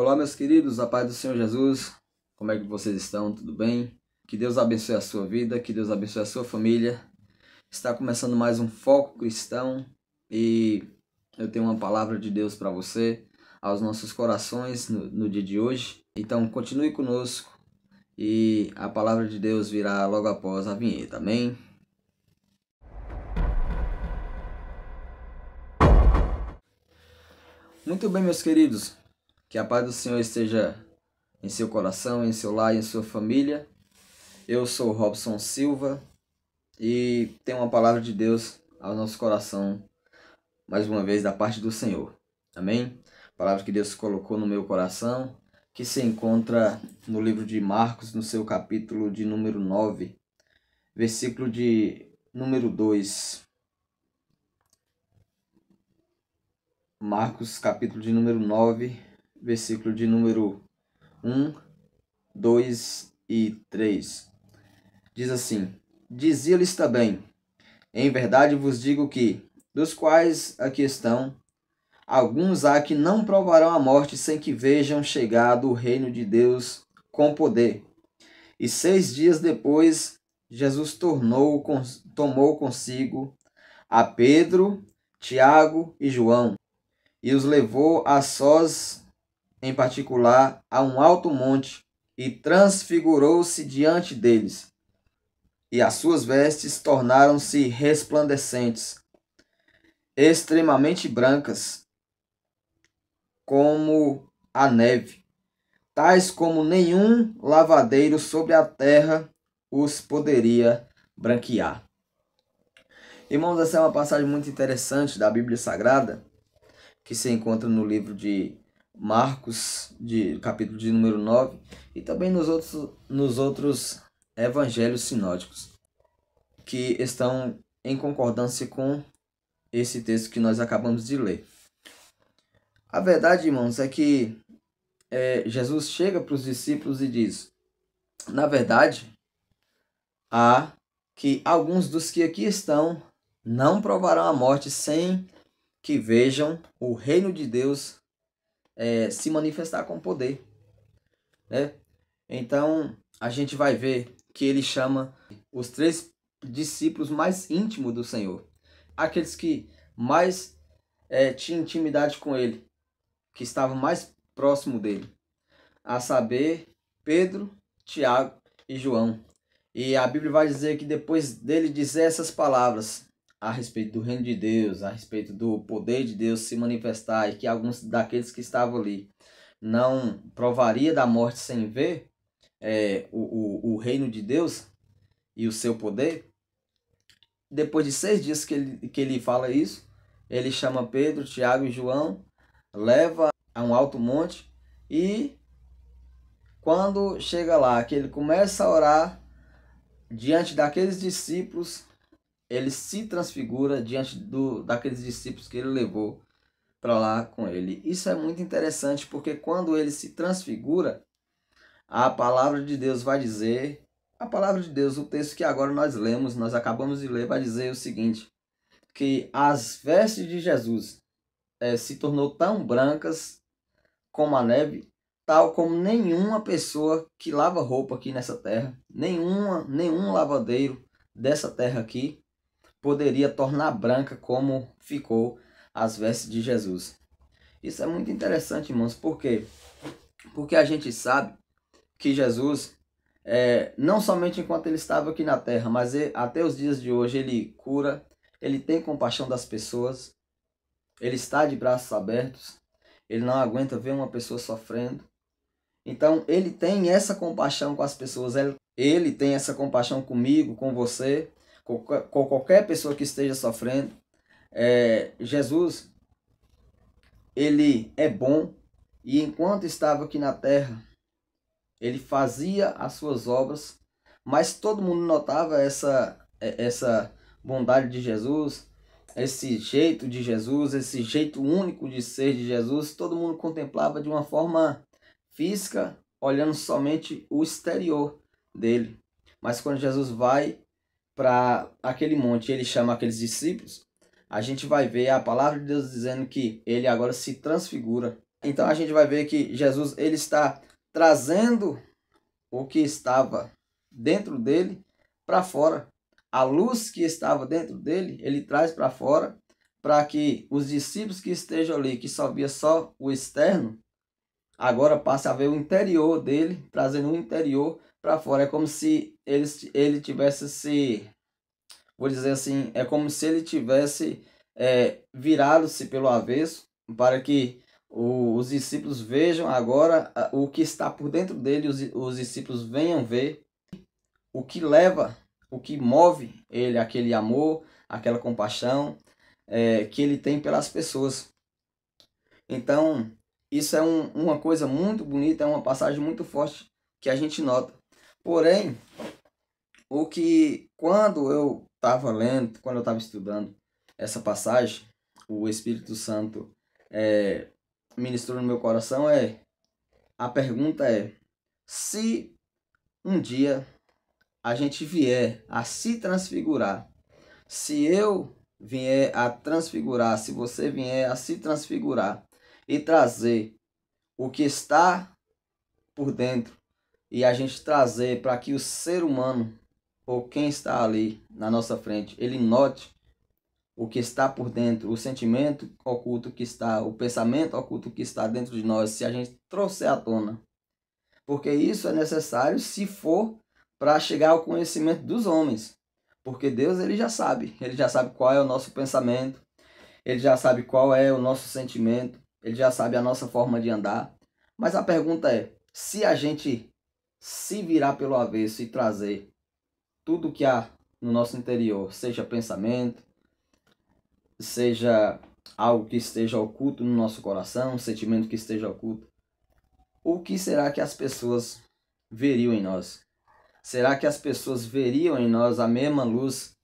Olá, meus queridos, a paz do Senhor Jesus. Como é que vocês estão? Tudo bem? Que Deus abençoe a sua vida, que Deus abençoe a sua família. Está começando mais um Foco Cristão e eu tenho uma palavra de Deus para você, aos nossos corações no dia de hoje. Então, continue conosco e a palavra de Deus virá logo após a vinheta, amém? Muito bem, meus queridos, que a paz do Senhor esteja em seu coração, em seu lar e em sua família. Eu sou Robson Silva e tenho uma palavra de Deus ao nosso coração, mais uma vez, da parte do Senhor. Amém? Palavra que Deus colocou no meu coração, que se encontra no livro de Marcos, no seu capítulo de número 9, versículo de número 2. Marcos, capítulo de número 9, versículo de número 1, 2 e 3. Diz assim: Dizia-lhes também: Em verdade vos digo que, dos quais aqui estão, alguns há que não provarão a morte sem que vejam chegado o reino de Deus com poder. E 6 dias depois, Jesus tomou consigo a Pedro, Tiago e João, e os levou a sós, em particular, a um alto monte, e transfigurou-se diante deles. E as suas vestes tornaram-se resplandecentes, extremamente brancas, como a neve, tais como nenhum lavadeiro sobre a terra os poderia branquear. Irmãos, essa é uma passagem muito interessante da Bíblia Sagrada, que se encontra no livro de Marcos, capítulo de número 9, e também nos outros evangelhos sinóticos, que estão em concordância com esse texto que nós acabamos de ler. A verdade, irmãos, é que Jesus chega para os discípulos e diz: na verdade, há que alguns dos que aqui estão não provarão a morte sem que vejam o reino de Deus se manifestar com poder, né? Então, a gente vai ver que ele chama os 3 discípulos mais íntimos do Senhor, aqueles que mais tinham intimidade com ele, que estavam mais próximo dele, a saber, Pedro, Tiago e João. E a Bíblia vai dizer que depois dele dizer essas palavras a respeito do reino de Deus, a respeito do poder de Deus se manifestar, e que alguns daqueles que estavam ali não provaria da morte sem ver o reino de Deus e o seu poder, depois de 6 dias que ele fala isso, ele chama Pedro, Tiago e João, leva a um alto monte, e quando chega lá, que ele começa a orar diante daqueles discípulos, ele se transfigura diante daqueles discípulos que ele levou para lá com ele. Isso é muito interessante, porque quando ele se transfigura, a palavra de Deus vai dizer, a palavra de Deus, o texto que agora nós acabamos de ler, vai dizer o seguinte, que as vestes de Jesus se tornou tão brancas como a neve, tal como nenhuma pessoa que lava roupa aqui nessa terra, nenhum lavadeiro dessa terra aqui poderia tornar branca como ficou as vestes de Jesus. Isso é muito interessante, irmãos, por quê? Porque a gente sabe que Jesus, não somente enquanto ele estava aqui na terra, mas até os dias de hoje, ele cura, ele tem compaixão das pessoas, ele está de braços abertos, ele não aguenta ver uma pessoa sofrendo. Então, ele tem essa compaixão com as pessoas, ele tem essa compaixão comigo, com você, com qualquer pessoa que esteja sofrendo. Jesus, ele é bom, e enquanto estava aqui na terra, ele fazia as suas obras, mas todo mundo notava essa bondade de Jesus, esse jeito de Jesus, esse jeito único de ser de Jesus. Todo mundo contemplava de uma forma física, olhando somente o exterior dele. Mas quando Jesus vai para aquele monte, ele chama aqueles discípulos, a gente vai ver a palavra de Deus dizendo que ele agora se transfigura. Então a gente vai ver que Jesus ele está trazendo o que estava dentro dele para fora. A luz que estava dentro dele, ele traz para fora, para que os discípulos que estejam ali, que só via só o externo, agora passe a ver o interior dele, trazendo o interior para fora. É como se ele tivesse se, vou dizer assim, é como se ele tivesse virado-se pelo avesso, para que os discípulos vejam agora o que está por dentro dele, os discípulos venham ver o que leva, o que move ele, aquele amor, aquela compaixão que ele tem pelas pessoas. Então, isso é uma coisa muito bonita, é uma passagem muito forte que a gente nota. Porém, o que quando eu estava lendo, quando eu estava estudando essa passagem, o Espírito Santo ministrou no meu coração a pergunta é: se um dia a gente vier a se transfigurar, se eu vier a transfigurar, se você vier a se transfigurar e trazer o que está por dentro e a gente trazer para que o ser humano ou quem está ali na nossa frente, ele note o que está por dentro, o sentimento oculto que está, o pensamento oculto que está dentro de nós, se a gente trouxer à tona. Porque isso é necessário se for para chegar ao conhecimento dos homens. Porque Deus ele já sabe qual é o nosso pensamento, ele já sabe qual é o nosso sentimento, ele já sabe a nossa forma de andar. Mas a pergunta é, se a gente se virar pelo avesso e trazer tudo que há no nosso interior, seja pensamento, seja algo que esteja oculto no nosso coração, um sentimento que esteja oculto, o que será que as pessoas veriam em nós? Será que as pessoas veriam em nós a mesma luz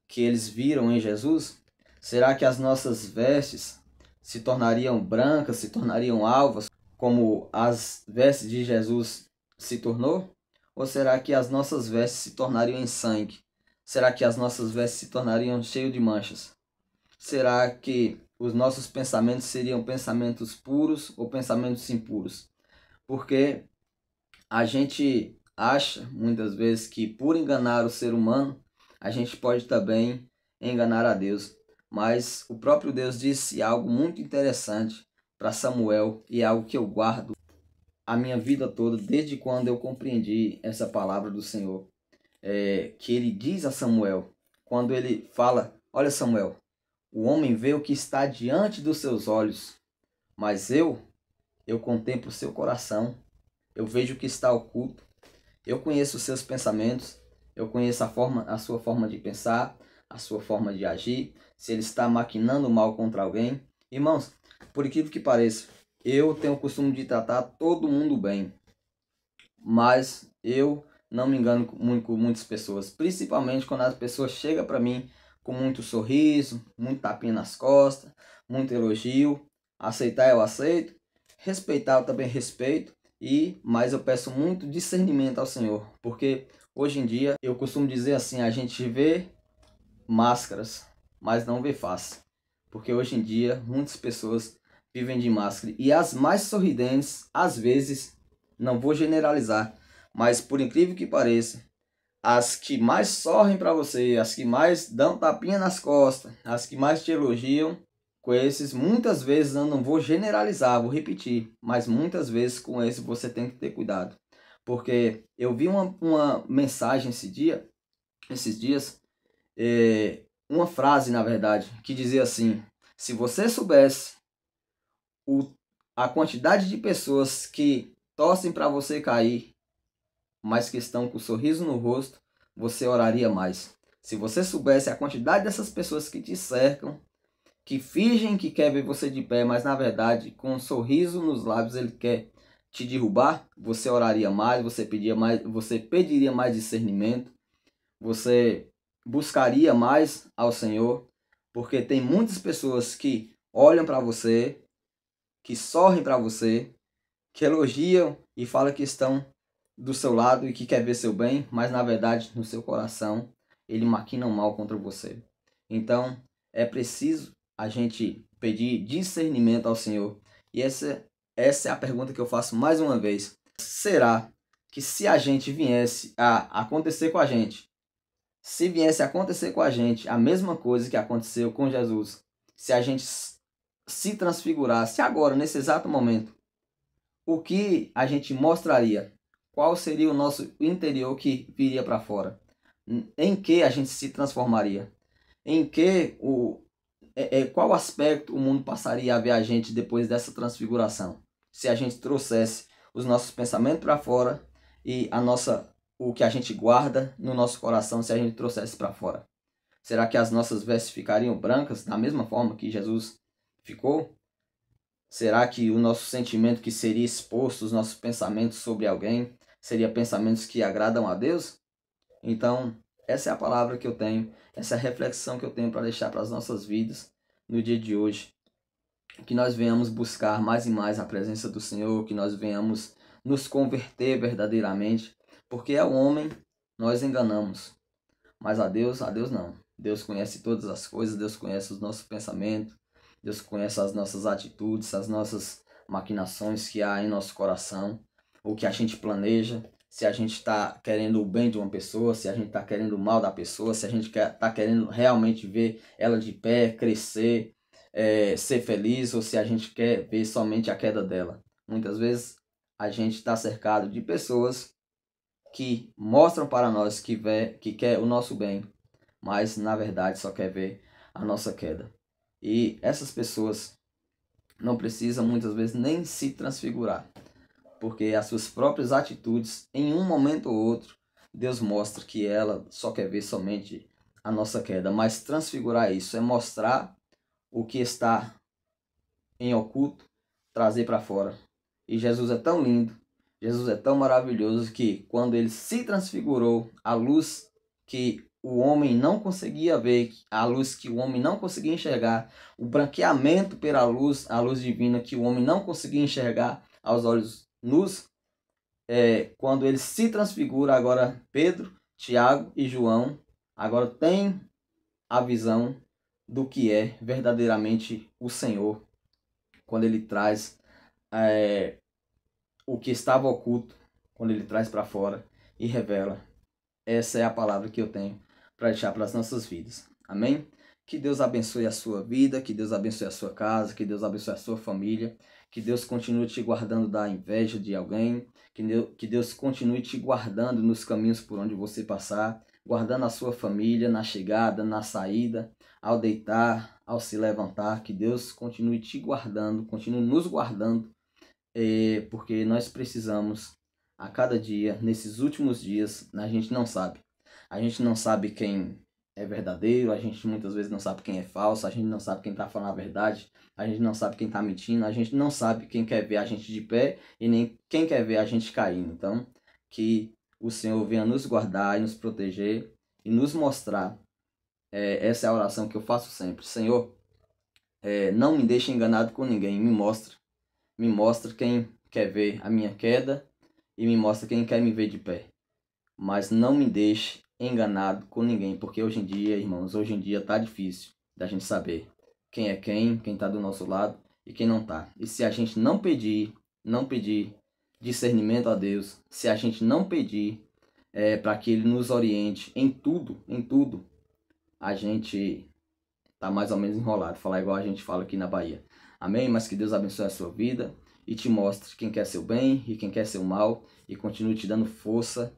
que eles viram em Jesus? Será que as nossas vestes se tornariam brancas, se tornariam alvas, como as vestes de Jesus se tornou? Ou será que as nossas vestes se tornariam em sangue? Será que as nossas vestes se tornariam cheias de manchas? Será que os nossos pensamentos seriam pensamentos puros ou pensamentos impuros? Porque a gente acha muitas vezes que por enganar o ser humano, a gente pode também enganar a Deus. Mas o próprio Deus disse algo muito interessante para Samuel e é algo que eu guardo a minha vida toda, desde quando eu compreendi essa palavra do Senhor. Que ele diz a Samuel, quando ele fala: olha, Samuel, o homem vê o que está diante dos seus olhos, mas eu contemplo o seu coração, eu vejo o que está oculto, eu conheço os seus pensamentos, eu conheço a sua forma de pensar, a sua forma de agir, se ele está maquinando mal contra alguém. Irmãos, por incrível que pareça, eu tenho o costume de tratar todo mundo bem, mas eu não me engano muito com muitas pessoas, principalmente quando as pessoas chegam para mim com muito sorriso, muito tapinha nas costas, muito elogio. Aceitar eu aceito, respeitar eu também respeito, mas eu peço muito discernimento ao Senhor, porque hoje em dia eu costumo dizer assim, a gente vê máscaras, mas não vê face. Porque hoje em dia muitas pessoas vivem de máscara e as mais sorridentes, às vezes, não vou generalizar, mas por incrível que pareça, as que mais sorrem para você, as que mais dão tapinha nas costas, as que mais te elogiam, com esses muitas vezes, eu não vou generalizar, vou repetir, mas muitas vezes com esse você tem que ter cuidado. Porque eu vi uma mensagem esses dias, uma frase na verdade, que dizia assim: se você soubesse a quantidade de pessoas que torcem para você cair, mas que estão com um sorriso no rosto, você oraria mais. Se você soubesse a quantidade dessas pessoas que te cercam, que fingem que quer ver você de pé, mas na verdade, com um sorriso nos lábios, ele quer te derrubar, você oraria mais, você pediria mais discernimento, você buscaria mais ao Senhor, porque tem muitas pessoas que olham para você, que sorrem para você, que elogiam e falam que estão do seu lado e que quer ver seu bem, mas na verdade no seu coração ele maquina o mal contra você. Então é preciso a gente pedir discernimento ao Senhor. E essa essa é a pergunta que eu faço mais uma vez. Será que se a gente viesse a acontecer com a gente, se viesse a acontecer com a gente a mesma coisa que aconteceu com Jesus, se a gente se transfigurasse agora, nesse exato momento, o que a gente mostraria? Qual seria o nosso interior que viria para fora? Em que a gente se transformaria? Em que qual aspecto o mundo passaria a ver a gente depois dessa transfiguração? Se a gente trouxesse os nossos pensamentos para fora e o que a gente guarda no nosso coração, se a gente trouxesse para fora. Será que as nossas vestes ficariam brancas da mesma forma que Jesus ficou? Será que o nosso sentimento que seria exposto, os nossos pensamentos sobre alguém, seria pensamentos que agradam a Deus? Então, essa é a palavra que eu tenho, essa é a reflexão que eu tenho para deixar para as nossas vidas no dia de hoje. Que nós venhamos buscar mais e mais a presença do Senhor, que nós venhamos nos converter verdadeiramente, porque ao homem nós enganamos, mas a Deus não. Deus conhece todas as coisas, Deus conhece os nossos pensamentos, Deus conhece as nossas atitudes, as nossas maquinações que há em nosso coração, o que a gente planeja, se a gente está querendo o bem de uma pessoa, se a gente está querendo o mal da pessoa, se a gente está querendo realmente ver ela de pé, crescer, ser feliz, ou se a gente quer ver somente a queda dela. Muitas vezes a gente está cercado de pessoas que mostram para nós que quer o nosso bem, mas na verdade só quer ver a nossa queda. E essas pessoas não precisam muitas vezes nem se transfigurar, porque as suas próprias atitudes, em um momento ou outro, Deus mostra que ela só quer ver somente a nossa queda. Mas transfigurar isso é mostrar o que está em oculto, trazer para fora. E Jesus é tão lindo, Jesus é tão maravilhoso que quando ele se transfigurou, a luz que o homem não conseguia ver, a luz que o homem não conseguia enxergar, o branqueamento pela luz, a luz divina que o homem não conseguia enxergar aos olhos nus, quando ele se transfigura, agora Pedro, Tiago e João agora tem a visão do que é verdadeiramente o Senhor, quando ele traz o que estava oculto, quando ele traz para fora e revela. Essa é a palavra que eu tenho para deixar para as nossas vidas. Amém? Que Deus abençoe a sua vida, que Deus abençoe a sua casa, que Deus abençoe a sua família, que Deus continue te guardando da inveja de alguém, que Deus continue te guardando nos caminhos por onde você passar, guardando a sua família na chegada, na saída, ao deitar, ao se levantar, que Deus continue te guardando, continue nos guardando, porque nós precisamos a cada dia, nesses últimos dias, a gente não sabe. A gente não sabe quem é verdadeiro, a gente muitas vezes não sabe quem é falso, a gente não sabe quem está falando a verdade, a gente não sabe quem está mentindo, a gente não sabe quem quer ver a gente de pé e nem quem quer ver a gente caindo. Então, que o Senhor venha nos guardar e nos proteger e nos mostrar. Essa é a oração que eu faço sempre. Senhor, não me deixe enganado com ninguém, me mostra quem quer ver a minha queda e me mostra quem quer me ver de pé. Mas não me deixe enganado com ninguém, porque hoje em dia, irmãos, hoje em dia tá difícil da gente saber quem é quem tá do nosso lado e quem não tá. E se a gente não pedir discernimento a Deus, se a gente não pedir para que Ele nos oriente em tudo, a gente tá mais ou menos enrolado, falar igual a gente fala aqui na Bahia. Amém? Mas que Deus abençoe a sua vida e te mostre quem quer seu bem e quem quer seu mal e continue te dando força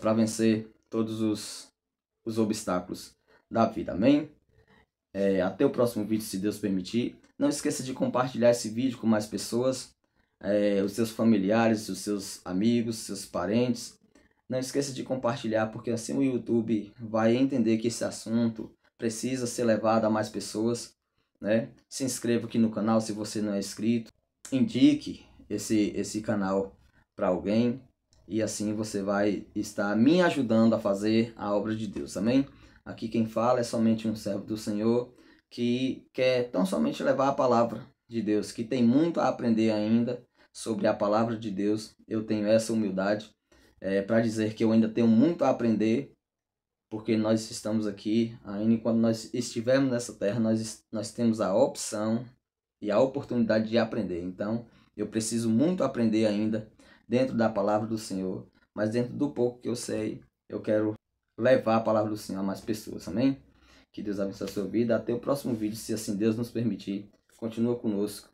para vencer todos os obstáculos da vida. Amém? Até o próximo vídeo, se Deus permitir. Não esqueça de compartilhar esse vídeo com mais pessoas, os seus familiares, os seus amigos, seus parentes. Não esqueça de compartilhar, porque assim o YouTube vai entender que esse assunto precisa ser levado a mais pessoas, né? Se inscreva aqui no canal se você não é inscrito. Indique esse canal para alguém e assim você vai estar me ajudando a fazer a obra de Deus, amém? Aqui quem fala é somente um servo do Senhor que quer tão somente levar a palavra de Deus, que tem muito a aprender ainda sobre a palavra de Deus. Eu tenho essa humildade para dizer que eu ainda tenho muito a aprender, porque nós estamos aqui ainda, e quando nós estivermos nessa terra, nós temos a opção e a oportunidade de aprender. Então, Eu preciso muito aprender ainda dentro da palavra do Senhor, mas dentro do pouco que eu sei, eu quero levar a palavra do Senhor a mais pessoas, amém? Que Deus abençoe a sua vida. Até o próximo vídeo, se assim Deus nos permitir. Continua conosco.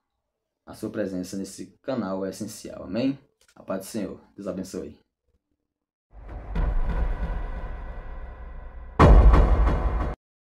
A sua presença nesse canal é essencial, amém? A paz do Senhor. Deus abençoe.